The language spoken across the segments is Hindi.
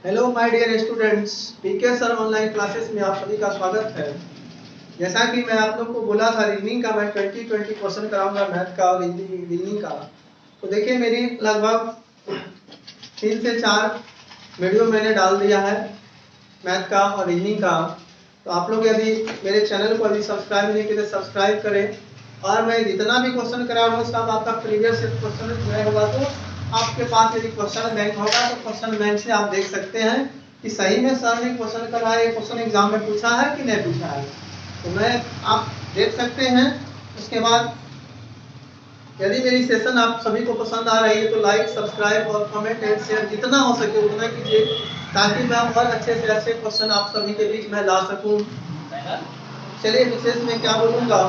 Hello my dear students, PK sir online classes में आप सभी का स्वागत है। जैसा कि मैं आप लोग को बोला था, रीजनिंग का मैं 20 क्वेश्चन कराऊंगा, मैथ का और रीजनिंग का। तो देखिए, मेरी लगभग 3 से 4 वीडियो मैंने डाल दिया है मैथ का और रीजनिंग का। तो आप लोग यदि मेरे चैनल को अभी सब्सक्राइब नहीं किए तो सब्सक्राइब करें। और मैं जितना भी क्वेश्चन करा रहा हूँ सब आपका प्रीवियस क्वेश्चन जो होगा, तो आपके पास यदि क्वेश्चन बैंक होगा तो क्वेश्चन बैंक से आप देख सकते हैं कि सही में सर ने क्वेश्चन करा है, क्वेश्चन एग्जाम में पूछा है कि नहीं पूछा है। तो मैं आप देख सकते हैं। उसके बाद यदि मेरी सेशन आप सभी को पसंद आ रही है तो लाइक, सब्सक्राइब और कमेंट एंड शेयर जितना हो सके उतना कीजिए, ताकि मैं और अच्छे से अच्छे क्वेश्चन आप सभी के बीच में ला सकूं। चलिए, विशेष में क्या बोलूंगा,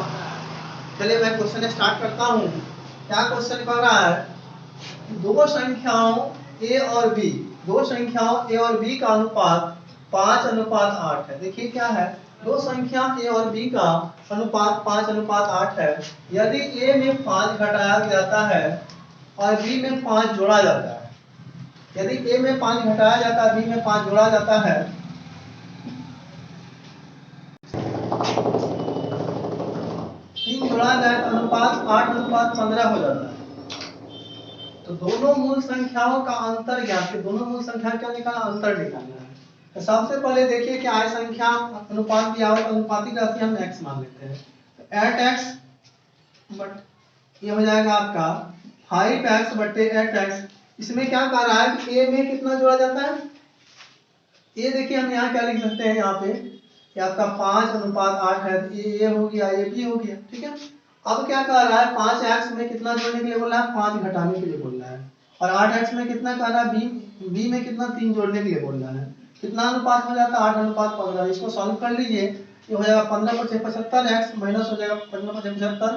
चलिए मैं क्वेश्चन स्टार्ट करता हूँ। क्या क्वेश्चन कर रहा है, दो संख्याओं a और b, दो संख्याओं a और b का अनुपात 5:8 है। देखिए क्या है, दो संख्या a और b का अनुपात 5:8 है। यदि a में 5 घटाया जाता है और b में 5 जोड़ा जाता है, यदि a में 5 घटाया जाता है, b में 5 जोड़ा जाता है, 3 जोड़ा जाए तो अनुपात 8:15 हो जाता है। तो दोनों मूल संख्याओं का अंतर ज्ञात है। दोनों मूल संख्या क्या निकालना, अंतर निकालना है। तो सबसे पहले देखिए कि आय संख्या अनुपात दिया हो तो अनुपातिक राशि हम x मान लेते हैं। तो 8x बट ये हो जाएगा आपका 5x बटे 8x। इसमें क्या कह रहा है कि a में कितना जोड़ा जाता है, ये देखिए हम यहाँ क्या लिख सकते हैं, यहाँ पे कि आपका 5:8 है, ये a हो गया, ये b हो गया, ठीक है। अब क्या कह रहा है, 5x में कितना जोड़ने के लिए बोल रहा है, 5 घटाने के लिए बोल रहा है। और 8x में कितना कह रहा है, b में कितना 3 जोड़ने के लिए बोल रहा है। कितना अनुपात हो जाता है, 8:15। इसको सॉल्व कर लीजिए, ये हो जाएगा 15 × 75x माइनस हो जाएगा 15 × 75,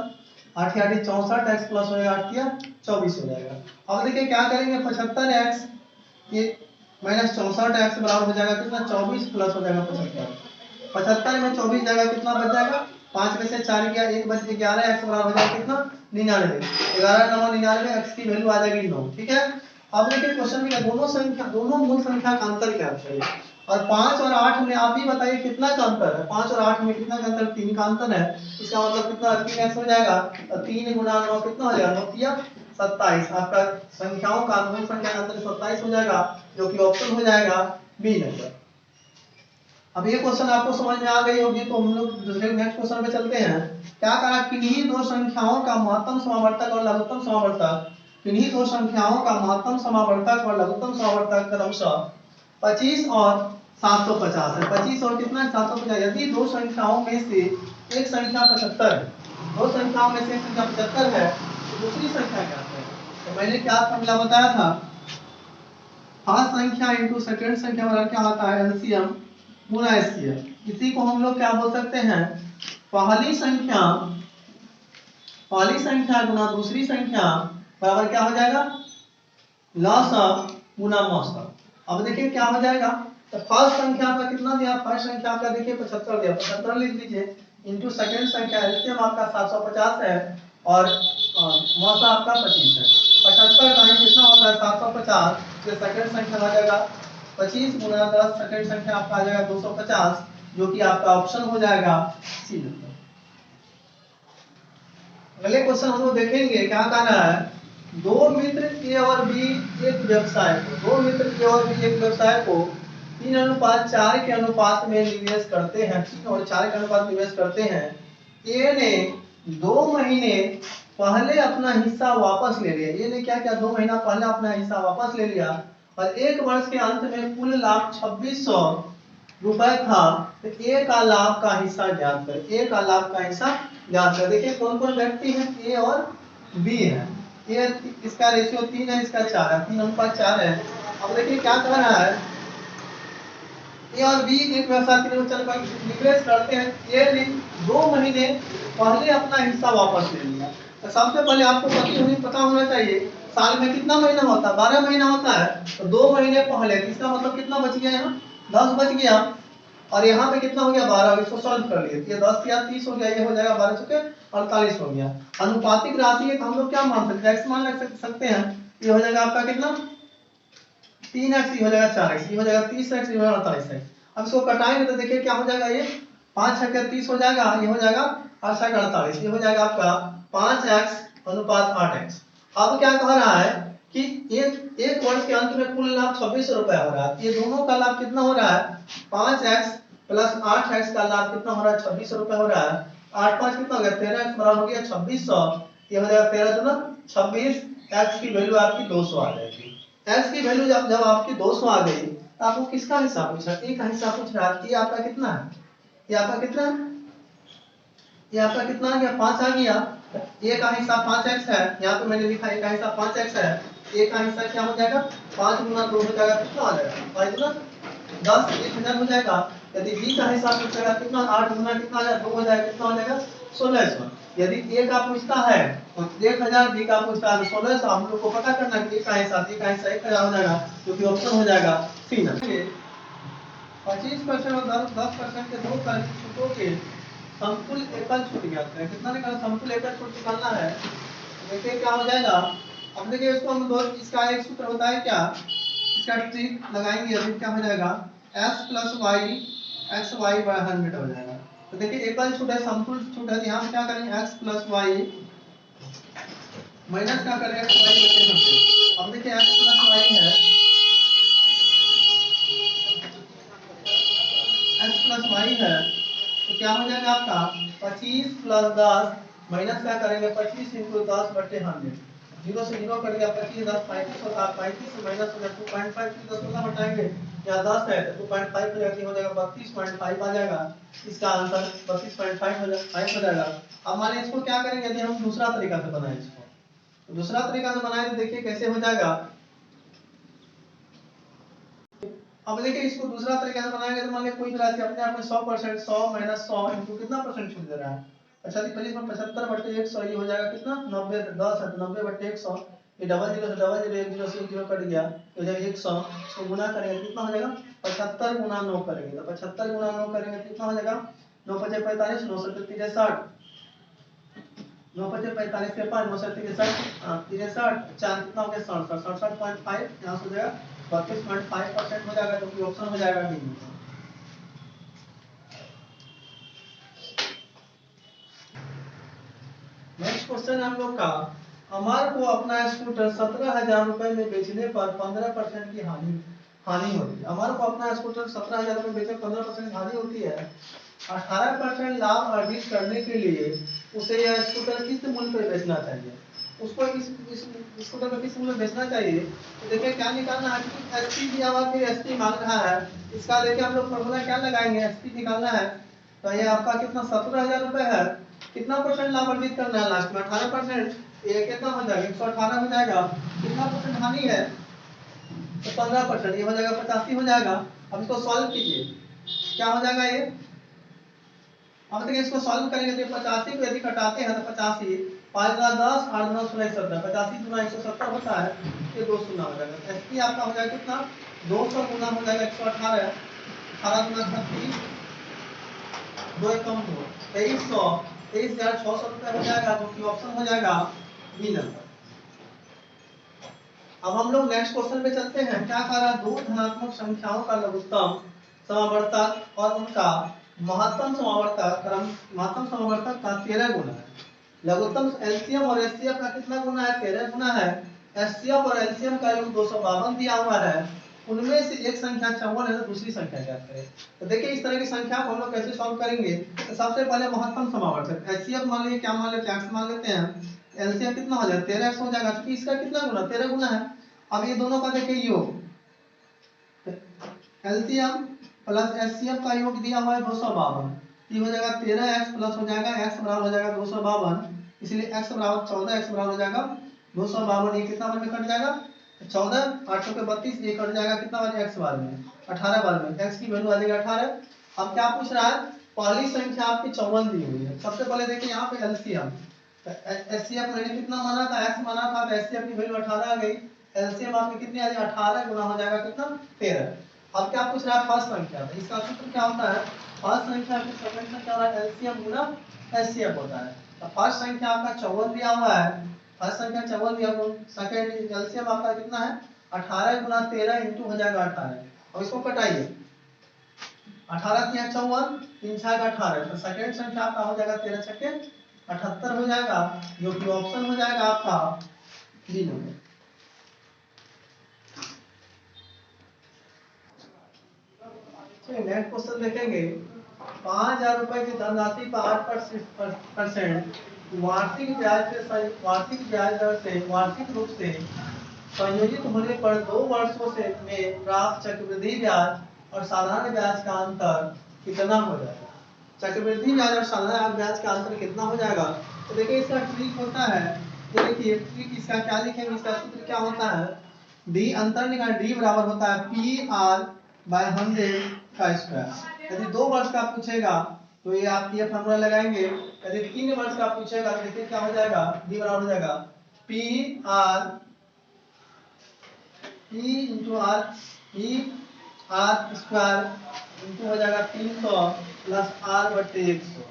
8 × 8 = 64, x प्लस हो जाएगा 8 × 24 हो जाएगा। अब देखिए क्या करेंगे, 75x ये माइनस 64x बराबर हो जाएगा कितना, 24 प्लस हो जाएगा 75। 75 में 24 जाएगा, कितना बच जाएगा, 5 में से 4 गया, 1 बच गया 11, x बराबर हो जाएगा कितना, 99। 11 9 99, x की वैल्यू आ जाएगी 9, ठीक है। अब देखिए क्वेश्चन में दोनों मूल संख्या का अंतर क्या है। और 5 और 8 में आप ही बताइए कितना का अंतर है। 5 और 8 में कितना का अंतर, 3 का अंतर है। इसका मतलब कितना, 3x हो जाएगा। और 3 × 9 कितना हो जाएगा, 9 × 27। आपका संख्याओं का मूल संख्या का अंतर 27 हो जाएगा, जो कि ऑप्शन हो जाएगा बी नंबर। अब ये क्वेश्चन आपको समझ में आ गई होगी, तो हम लोग दूसरे नेक्स्ट क्वेश्चन पे चलते हैं। क्या कहा, किन्हीं दो संख्याओं का महत्तम समावर्तक और लघुत्तम समावर्तक, किन्हीं दो संख्याओं का महत्तम समावर्तक और लघुत्तम समावर्तक क्रमशः 25 और 750 है। 25 और कितना है, 750। यदि दो संख्याओं में से एक संख्या 75 है, दो संख्याओं में से एक संख्या 75 है, तो दूसरी संख्या क्या है। तो मैंने क्या फॉर्मूला बताया था, फर्स्ट संख्या इंटू सेकंड संख्या वाला क्या होता है, एलसीएम गुना एचसीएफ। इसी को हम लोग क्या बोल सकते हैं, पहली संख्या गुना दूसरी संख्या बराबर क्या हो जाएगा, लॉसअ गुना मॉसअ। अब देखिए क्या हो जाएगा, तो फर्स्ट संख्या आपका कितना दिया, फर्स्ट संख्या आपका देखिए 75 दिया, 75 लिख लीजिए, इंटू सेकंड संख्या एलसीएम आपका 750 है और मॉसअ आपका 25 है। 75 का कितना होता है 750, तो सेकंड संख्या आ जाएगा 25 × 10, सेकंड संख्या आपका आ जाएगा 250, जो कि आपका ऑप्शन हो जाएगा सी नंबर। अगले क्वेश्चन हम लोग देखेंगे, क्या कहना है, दो मित्र ए और बी एक व्यवसाय को, दो मित्र ए और बी एक व्यवसाय को 3:4 के अनुपात में निवेश करते हैं, 3 और 4 के अनुपात में निवेश करते हैं। ए ने 2 महीने पहले अपना हिस्सा वापस ले लिया। ए ने क्या किया, 2 महीना पहले अपना हिस्सा वापस ले लिया और 1 वर्ष के अंत में कुल लाभ 2600 रुपए था। तो ए का लाभ का हिस्सा ज्ञात कर, ए का लाभ का हिस्सा ज्ञात कर। देखिए कौन कौन व्यक्ति हैं, ए और बी है। ए इसका रेशियो 3 है, इसका 4 है, 3:4 है। अब देखिए क्या कह रहा है, ए और बी एक व्यवसाय के निवेश करते हैं। ए ने 2 महीने पहले अपना हिस्सा वापस ले लिया। तो सबसे पहले आपको पता होना चाहिए साल में कितना महीना होता है, 12 महीना होता है। तो 2 महीने पहले, इसका मतलब कितना बच गया, यहाँ 10 बच गया और यहाँ पे कितना हो गया 12। इसको सॉल्व कर लिए, ये 10 या 30 हो गया, ये हो जाएगा 12 चुके 48 हो गया। अनुपातिक राशि है तो हम लोग क्या मान सकते हैं, x मान सकते हैं। ये हो जाएगा आपका कितना 3x, ये हो जाएगा 4x, ये हो जाएगा 30x, ये हो जाएगा 48x। अब इसको कटाएंगे तो देखिए क्या हो जाएगा, ये 5 छक्के 30 हो जाएगा, ये हो जाएगा 8 छक्के 48, ये हो जाएगा आपका 5x अनुपात 8x। अब क्या कह रहा है कि एक वर्ष के अंत में कुल लाभ 26 रुपया हो रहा है। ये दोनों का लाभ कितना हो रहा है, 5x प्लस 8x का लाभ कितना हो रहा है, 26 रुपया हो रहा है। 8 5 कितना हो गया, 13x बराबर हो गया 2600, ये हो जाएगा 13 दूना 26, x की वैल्यू आपकी 200 आ जाएगी। x की वैल्यू जब आपकी 200 आ गई तो आपको किसका हिसाब पूछ रहा है, एक का हिसाब पूछ रहा है। ये आपका कितना है, ये आपका कितना है, ये आपका कितना आ गया, 5 आ गया। ए का हिस्सा 5x है, यहाँ पे मैंने लिखा ए का हिस्सा 5x है। ए का हिस्सा क्या हो जाएगा, 5 गुना 2 हो जाएगा, कितना हो जाएगा 5 गुना 10, 1000 हो जाएगा। यदि बी का हिस्सा पूछेगा कितना, 8 गुना कितना हो जाएगा 2 हो जाएगा, कितना हो जाएगा 1600। यदि ए का पूछता है तो 1000, बी का पूछता है 1600। हम लोग को पता करना कि ए का हिस्सा 1000 हो जाएगा, जो कि ऑप्शन हो जाएगा सी ना। 25% और 10% के दो छूटों के समतुल एकल छूट ज्ञात करें। कितना निकालना, समतुल एकल छूट निकालना है। देखिए क्या हो जाएगा, अब देखिए इसको हम दो, इसका एक सूत्र होता है क्या, इसका ट्रिक लगाएंगे अभी, क्या हो जाएगा x plus y x y by 100 हो जाएगा। तो देखिए एकल छूट है, समतुल छूट है, यहाँ पे क्या करेंगे x प्लस वाई माइनस क्या करेंगे x वाई बटे 100। अब देखिए x प्लस वाई है, x प्लस वाई है, तो क्या हो जाएगा आपका 25 प्लस 10 माइनस क्या करेंगे 25 इंटू 10 बटे 100। 0 से 0 कट गया, 25 10 35 होता है, 35 से माइनस हो जाएगा 2.5, 10 होता हटाएंगे, यहाँ 10 है तो 2.5 हो जाएगा, हो जाएगा 32.5 आ जाएगा। इसका आंसर 32.5 हो जाएगा। अब मान लीजिए इसको क्या करेंगे, यदि हम दूसरा तरीका से बनाए इसको, तो दूसरा तरीका से बनाए तो देखिए कैसे हो जाएगा। अब देखिए इसको दूसरा तरीका से बनाएंगे तो मान लीजिए कोई भी राशि अपने आप में 100%, 100 माइनस 100 इंटू कितना परसेंट छूट दे रहा है, अच्छा 25 में 75 बटे 100, ये हो जाएगा कितना 90, 10 है तो 90 बटे 100, ये डबल जीरो से डबल जीरो, एक जीरो से एक जीरो कट गया, तो जाएगा 100, इसको गुना करेंगे कितना हो जाएगा 75 गुना 9 करेंगे, तो 75 गुना 9 करेंगे कितना हो जाएगा 9 5 45, 9 7 3 60, 9 5 45 के 5, 9 7 63, 4 कितना हो गया 67, 67.5, यहाँ से हो जाएगा 32.5% हो जाएगा, जो कि ऑप्शन हो जाएगा डी। नेक्स्ट क्वेश्चन हम लोग का, अमर को अपना स्कूटर 17,000 रुपए में बेचने पर 15% की हानि होती है। अमर को अपना स्कूटर 17,000 रुपए बेचने 15% हानि होती है। 18% लाभ अर्जित करने के लिए उसे यह स्कूटर किस मूल्य पर बेचना चाहिए, उसको इस स्कूटर पर किस मूल्य में बेचना चाहिए। तो देखिए क्या निकालना है, एसपी दिया हुआ, फिर एसपी मांग रहा है, इसका देखिए हम लोग फॉर्मूला क्या लगाएंगे, एसपी निकालना है। तो ये आपका कितना 17,000 रुपए है, कितना परसेंट लाभ अर्जित करना है लास्ट में 18%, ये कितना हो जाएगा 118 हो जाएगा, कितना परसेंट हानि है तो 15%, ये हो जाएगा 85 हो जाएगा। अब इसको सॉल्व कीजिए, क्या हो जाएगा ये, अब देखिए इसको सॉल्व करेंगे तो 85 को यदि कटाते हैं तो 85 5 गुना 10 8 9 16 17, 85 गुना 170 होता है, ये 200 हो जाएगा। एसपी आपका हो जाएगा कितना 200 गुना हो जाएगा 118, 18 गुना 36, 2 कम हो 2300, 23,600 रुपए हो जाएगा, जो कि ऑप्शन हो जाएगा बी नंबर। अब हम लोग नेक्स्ट क्वेश्चन पे चलते हैं। क्या कह रहा है, दो धनात्मक संख्याओं का लघुत्तम समावर्तक और उनका महत्तम समावर्तक का 13 गुना है। लघुत्तम एलसीएम और एचसीएफ का कितना गुना है, 13 गुना है। एचसीएफ और एलसीएम का योग 252 दिया हुआ है, उनमें से एक संख्या 54 है तो दूसरी संख्या क्या करें। तो देखिए इस तरह की संख्या को हम लोग कैसे सॉल्व करेंगे। तो सबसे पहले महत्तम समावर्तक एचसीएफ मान लीजिए, क्या मान लेते हैं x मान लेते हैं, एलसीएम कितना हो जाएगा 13x हो जाएगा, क्योंकि इसका कितना गुना 13 गुना है। अब ये दोनों का देखिए योग, एलसीएम प्लस एचसीएफ का योग दिया हुआ है 252, ये हो जाएगा 13x प्लस हो जाएगा x बराबर हो जाएगा 252, इसलिए x बराबर 14, x बराबर हो जाएगा 252, ये कितना बार में कट जाएगा 14, 8 के 32, ये कट जाएगा कितना बार x बार में 18 बार में, x की वैल्यू आ जाएगी 18। अब क्या पूछ रहा है, पहली संख्या आपकी 54 दी हुई है। सबसे पहले देखिए यहाँ पे एलसीएम, एचसीएफ मैंने कितना माना था x माना था, तो एचसीएफ की वैल्यू 18 आ गई, एलसीएम आपकी कितनी आ जाएगी 18 गुना हो जाएगा कितना 13। अब क्या पूछ रहा है फर्स्ट संख्या, तो इसका सूत्र क्या होता है, फर्स्ट संख्या की सेकंड संख्या वाला एलसीएम गुना एचसीएफ होता है। तो फर्स्ट संख्या आपका 54 दिया हुआ है, फर्स्ट संख्या 54 दिया, सेकंड एलसीएम आपका कितना है 18 गुना 13 इंटू हो जाएगा 18। अब इसको कटाइए, 18 3 54, 3 6 18, तो सेकंड संख्या आपका हो जाएगा 13 छक्के 78 हो जाएगा, जो कि ऑप्शन हो जाएगा आपका बी नंबर। नेक्स्ट क्वेश्चन देखेंगे। 5000 रुपए की धनराशि पर 8% वार्षिक ब्याज दर से वार्षिक रूप से संयोजित होने पर 2 वर्षों से में प्राप्त चक्रवृद्धि ब्याज और साधारण ब्याज का अंतर कितना हो जाएगा? चक्रवृद्धि ब्याज और साधारण ब्याज का अंतर कितना हो जाएगा? तो देखिए इसका ट्रिक होता है, ये देखिए ट्रिक इसका क्या लिखेंगे, इसका सूत्र क्या होता है, डी अंतर निकाल, डी बराबर होता है पी आर बाय 100 का स्क्वायर। यदि 2 वर्ष का पूछेगा तो ये आप ये फॉर्मूला लगाएंगे, यदि 3 वर्ष का पूछेगा तो देखिए क्या हो जाएगा, डी बराबर हो जाएगा P R P into R, P R square into हो जाएगा 300 प्लस आर बटे 100।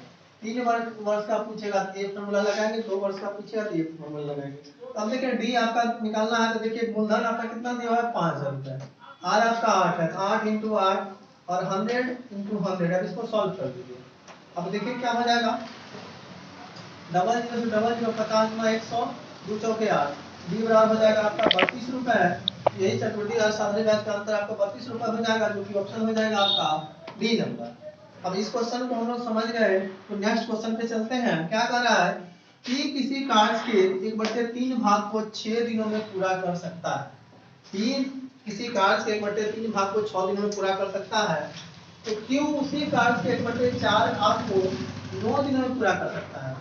3 वर्ष का पूछेगा तो ये फॉर्मूला लगाएंगे, 2 वर्ष का पूछेगा तो ये फॉर्मूला लगाएंगे। अब देखिए डी आपका निकालना है, तो देखिए मूलधन आपका कितना दिया हुआ है 5000 रुपए, आर आपका 8 है, 8 इंटू 8 और 100 इंटू 100। अब इसको सॉल्व कर दीजिए। अब देखिए क्या हो जाएगा, डबल जीरो से डबल जीरो 50 गुना 100, 2 चौके 8, डी बराबर हो जाएगा आपका 32 रुपए है। यही चक्रवृद्धि और साधारण ब्याज का अंतर आपको 32 रुपए हो जाएगा, जो कि ऑप्शन हो जाएगा आपका डी नंबर। अब इस क्वेश्चन को हम लोग समझ गए, तो नेक्स्ट क्वेश्चन पे चलते हैं। क्या कह रहा है कि किसी कार्य के 1/3 भाग को 6 दिनों में पूरा कर सकता है। किसी कार्य के 1/3 भाग को 6 दिनों में पूरा कर सकता है, तो क्यों उसी कार्य के 1/4 भाग को 9 दिनों में पूरा कर सकता है?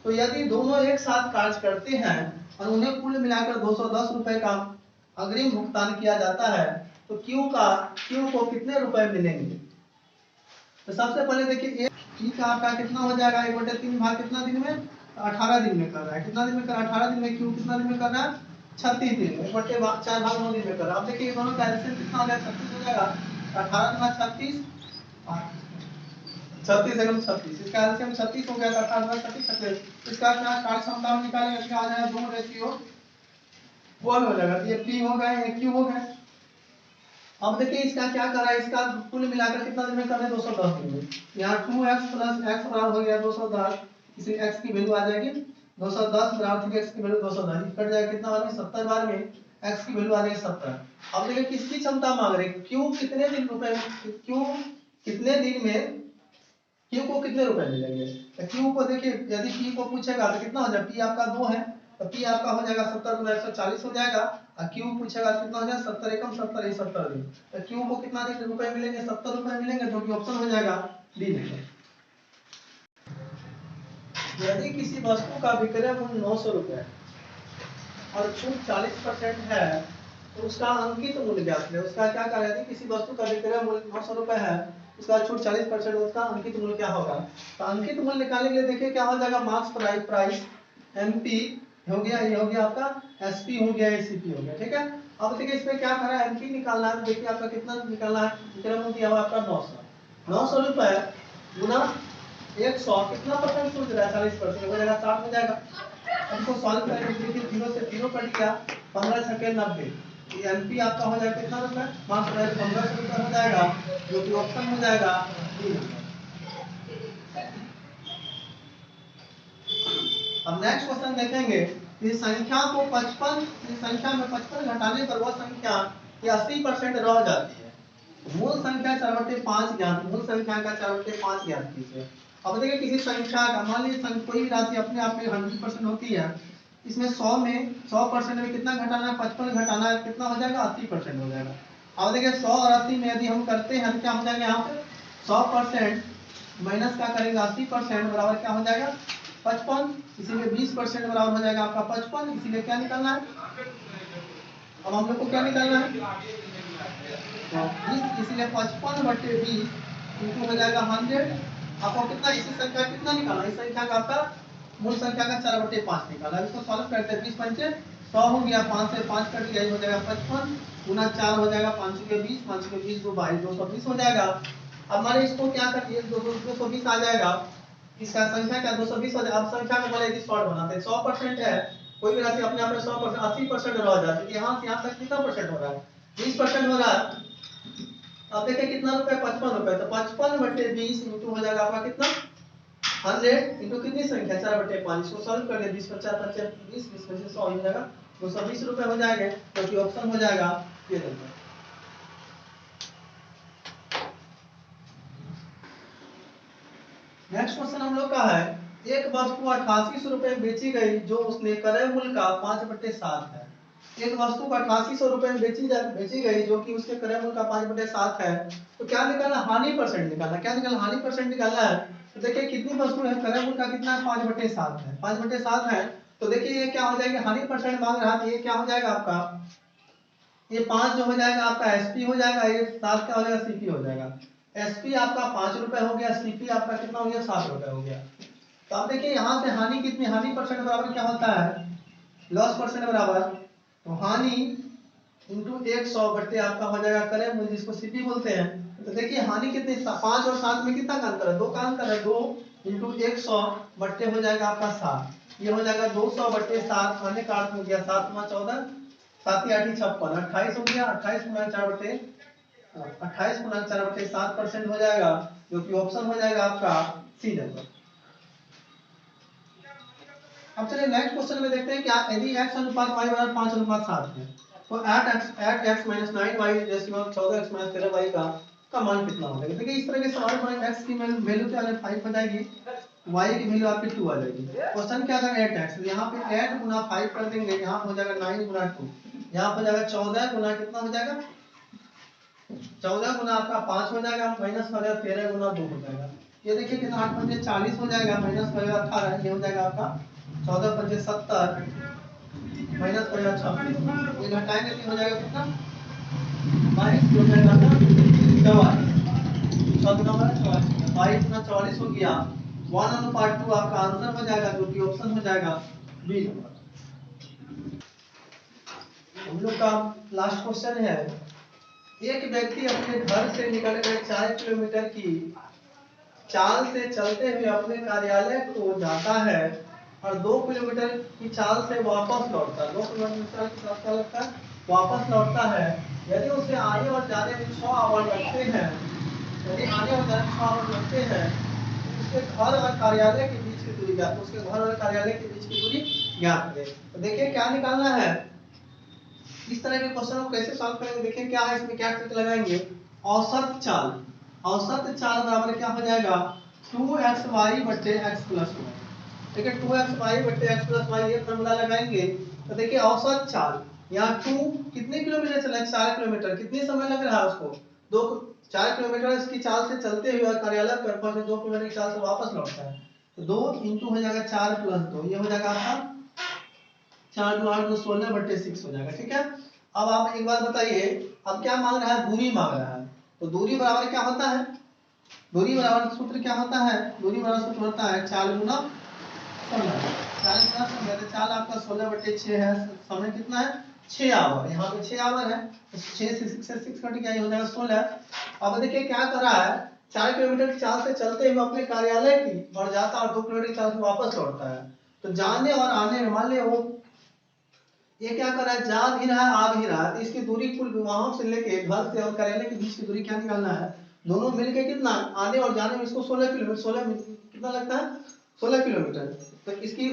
तो यदि दोनों एक साथ कार्य करते हैं और उन्हें कुल मिलाकर 210 रुपए का अग्रिम भुगतान किया जाता है, तो क्यू को कितने रुपए मिलेंगे? तो सबसे पहले देखिए पी का आपका कितना हो जाएगा, 1/3 भाग कितना दिन में, 18 दिन में कर रहा है। कितना दिन में कर रहा है? 18 दिन में। क्यू कितना दिन में कर रहा है? 36 दिन में। 1/4 भाग 9 दिन में कर रहा है। अब देखिए दोनों का एलसीएम कितना हो जाएगा, 36 हो जाएगा। 18 गुना 36, 36 एकम 36, इसका एलसीएम 36 हो गया, 18 गुना 36 36। इसका क्या कार्य क्षमता में निकालेंगे, इसका आ जाएगा 2 रेशियो 1 हो जाएगा। ये पी हो गए, ये क्यू हो गए। अब देखिए इसका क्या कर रहा है, इसका कुल मिलाकर कितना दिन में कर रहे हैं, 210 दिन में। यहाँ 2x प्लस x बराबर हो गया 210, इसी x की वैल्यू आ जाएगी 210 बराबर 3x की वैल्यू 210, कट जाएगा कितना बार में, 70 बार में x की वैल्यू आ जाएगी 70। अब देखिए किसकी क्षमता मांग रहे हैं, क्यू कितने दिन रुपए, क्यू कितने दिन में क्यू को कितने रुपए मिलेंगे। तो क्यू को देखिए यदि पी को पूछेगा तो कितना हो जाएगा, पी आपका 2 है, तो पी आपका हो जाएगा 70 गुना 140 हो जाएगा। और क्यू पूछेगा कितना हो जाएगा, 70 एकम 70 ही 70 दिन। तो क्यू को कितना दिन रुपए मिलेंगे, 70 रुपए मिलेंगे, जो कि ऑप्शन हो जाएगा डी नंबर। यदि किसी वस्तु का विक्रय मूल्य 900 रुपए और छूट 40% है, तो उसका अंकित मूल्य ज्ञात करें। उसका क्या करें, यदि किसी वस्तु का विक्रय मूल्य 900 रुपए है, उसका छूट 40%, उसका अंकित मूल्य क्या होगा? तो अंकित मूल्य निकालने के लिए देखिए क्या हो जाएगा, मार्क्स प्राइस एमपी हो गया, ये हो गया आपका एसपी हो गया, एसीपी हो गया, ठीक है। अब देखिए इसमें क्या करा है, एमपी निकालना है। देखिए आपका कितना निकालना है, विक्रय मूल्य दिया हुआ आपका 900 रुपए गुना 100, कितना परसेंट छूट रहा है, 40% हो जाएगा, 60 हो जाएगा। हमको सॉल्व करेंगे, देखिए 0 से 0 कट गया, 15 सेकंड 90, एमपी आपका हो जाएगा कितना रुपए, मार्क्स प्राइस 1500 रुपए हो जाएगा, जो कि ऑप्शन हो जाएगा डी। अब नेक्स्ट क्वेश्चन देखेंगे। इस संख्या को 55, इस संख्या में 55 घटाने पर वह संख्या 80% रह जाती है। मूल संख्या 4/5 ज्ञात, मूल संख्या का 4/5 ज्ञात कीजिए। अब देखिए किसी संख्या का मान लीजिए कोई भी राशि अपने आप में 100% होती है, इसमें 100% में कितना घटाना है, 55 घटाना है, कितना हो जाएगा, 80% हो जाएगा। अब देखिए 100 और 80 में यदि हम करते हैं तो क्या हो जाएगा, यहाँ पे 100% माइनस क्या करेंगे, 80% बराबर क्या हो जाएगा 55, इसीलिए 20% बराबर हो जाएगा आपका 55, इसीलिए क्या निकालना है, अब हम लोग को क्या निकालना है, इसीलिए 55/20 इंटू हो जाएगा 100। आपको कितना, इसी संख्या कितना निकालना, इस संख्या का आपका मूल संख्या का 4/5 निकाला। इसको सॉल्व करते हैं, 20 पंचे 100 हो गया, 5 से 5 कट गया, हो जाएगा 55 गुना 4 हो जाएगा 5 के 20, 5 के 20 2 22, 220 हो जाएगा। अब हमारे इसको क्या करिए, 220 आ जाएगा, इसका संख्या का 220 हो जाएगा। अब संख्या को बोले यदि शॉर्ट बनाते हैं, 100% है कोई भी राशि अपने आप में 100% 80% रह जाती है, यहाँ से यहाँ तक कितना परसेंट हो रहा है, 20% हो रहा है। अब देखिए कितना रुपए, 55 रुपए, तो 55/20 इंटू हो जाएगा आपका कितना, 100 इंटू कितनी संख्या, 4/5। इसको सॉल्व कर ले, 20 50 25 20 20 25 100 हो जाएगा, 220 रुपए हो जाएंगे, जो कि ऑप्शन हो जाएगा ये नंबर। नेक्स्ट क्वेश्चन हम लोग का है, एक वस्तु 8800 रुपए में बेची गई जो उसने क्रय मूल्य का 5/7 है। एक वस्तु को 8800 रुपए में बेची गई जो कि उसके क्रय मूल्य का 5/7 है, तो क्या निकालना, हानि परसेंट निकालना। क्या निकालना, हानि परसेंट निकालना है। तो देखिए कितनी वस्तु है, क्रय मूल्य का कितना है, 5/7 है, 5/7 है। तो देखिए ये क्या हो जाएगा, हानि परसेंट मांग रहा है, ये क्या हो जाएगा आपका, ये 5 जो हो जाएगा आपका एसपी हो जाएगा, ये 7 क्या हो जाएगा, सीपी हो जाएगा। एसपी आपका 5 रुपए हो गया, सीपी आपका कितना हो गया, 7 रुपए हो गया। तो आप देखिए यहाँ से हानि कितनी, हानि परसेंट बराबर क्या होता है, लॉस परसेंट बराबर, तो हानि इंटू 100 बटे आपका हो जाएगा क्रय मूल्य, जिसको सीपी बोलते हैं। तो देखिए हानि कितनी, 5 और 7 में कितना का अंतर है, 2 का अंतर है, 2 इंटू 100 बटे हो जाएगा आपका 7, ये हो जाएगा 200/7। आने का अर्थ हो गया 7 × 14 7 8 56, 28 हो गया, 28 × 4/7% हो जाएगा, जो कि ऑप्शन हो जाएगा आपका सी नंबर। अब चलिए नेक्स्ट क्वेश्चन में देखते हैं क्या, यदि x अनुपात y बराबर 5:7 है, तो 8x - 9y 14x - 13y का मान कितना होगा। देखिए इस तरह के सवाल में x की वैल्यू क्या है, 5 हो जाएगी, y की वैल्यू आपकी 2 आ जाएगी। क्वेश्चन क्या था, 8x, तो यहाँ पे 8 गुना 5 कर देंगे, यहाँ हो जाएगा 9 गुना 2, यहाँ हो जाएगा 14 गुना कितना हो जाएगा, 14 गुना आपका 5 हो जाएगा, माइनस हो जाएगा 13 गुना 2 हो जाएगा। ये देखिए कितना 8 पंजे 40 हो जाएगा, माइनस हो जाएगा 18, ये हो जाएगा आपका 14 पंजे 70, माइनस हो जाएगा 26, ये घटाएंगे तो हो जाएगा कितना, 22 हो जाएगा आपका 44, 22 गुना 44 हो गया, 1/2 आपका आंसर हो जाएगा, जो कि ऑप्शन हो जाएगा बी नंबर। हम लोग का लास्ट क्वेश्चन है, एक व्यक्ति अपने घर से निकल कर 4 किलोमीटर की चाल से चलते हुए अपने कार्यालय को जाता है और 2 किलोमीटर की चाल से वापस लौटता है, 2 किलोमीटर की चाल से लगता है वापस लौटता है। यदि उसे आने और जाने में 6 आवर लगते हैं, यदि आने और जाने में 6 आवर लगते हैं, उसके घर और कार्यालय के बीच की दूरी ज्ञात, उसके घर और कार्यालय के बीच की दूरी ज्ञात करें। तो देखिए क्या निकालना है, इस तरह के क्वेश्चन को कैसे सॉल्व करेंगे, देखिए क्या है, इसमें क्या ट्रिक लगाएंगे, औसत चाल, औसत चाल बराबर क्या हो जाएगा, 2xy बटे x प्लस y। ठीक है, 2xy बटे x प्लस y, ये फॉर्मूला लगाएंगे। तो देखिए औसत चाल, यहाँ 2 कितने किलोमीटर चला है, 4 किलोमीटर, कितने समय लग रहा है उसको, 4 किलोमीटर इसकी चाल से चलते हुए और कार्यालय पर पहुंचे 2 किलोमीटर की चाल से वापस लौटता है। तो 2 इंटू हो जाएगा 4 + 2, ये हो जाएगा आपका 4 2 8 2 16/6 हो जाएगा। ठीक है, अब आप एक बात बताइए, अब क्या मांग रहा है, दूरी मांग रहा है। तो दूरी बराबर क्या होता है, दूरी बराबर सूत्र क्या होता है, दूरी बराबर सूत्र होता है 4 गुना 16, 4 गुना 16, तो 4 आपका 16/6 है, समय कितना है 6 आवर, यहाँ पे 6 आवर है, तो 6 से 6 कट गया, ये हो जाएगा 16। अब देखिए क्या कर रहा है, 4 किलोमीटर की चाल से चलते हुए अपने कार्यालय की और जाता और 2 किलोमीटर की चाल से वापस लौटता है। तो जाने और आने में मान लिया वो ये क्या कर रहा है, जा भी रहा है आ भी रहा है, तो इसकी दूरी कुल वहां से लेके घर से और कार्यालय के बीच की दूरी क्या निकालना है, दोनों मिलके कितना, आने और जाने में इसको 16 किलोमीटर, 16 कितना लगता है 16 किलोमीटर। तो इसकी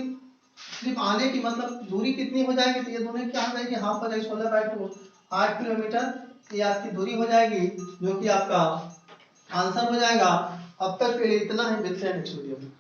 सिर्फ आने की मतलब दूरी कितनी हो जाएगी, तो ये दोनों क्या हो जाएगी, हाफ हो जाएगी, 16/2 8 किलोमीटर, ये आपकी दूरी हो जाएगी, जो कि आपका आंसर हो जाएगा। अब तक के लिए इतना ही, मिलते हैं नेक्स्ट वीडियो में।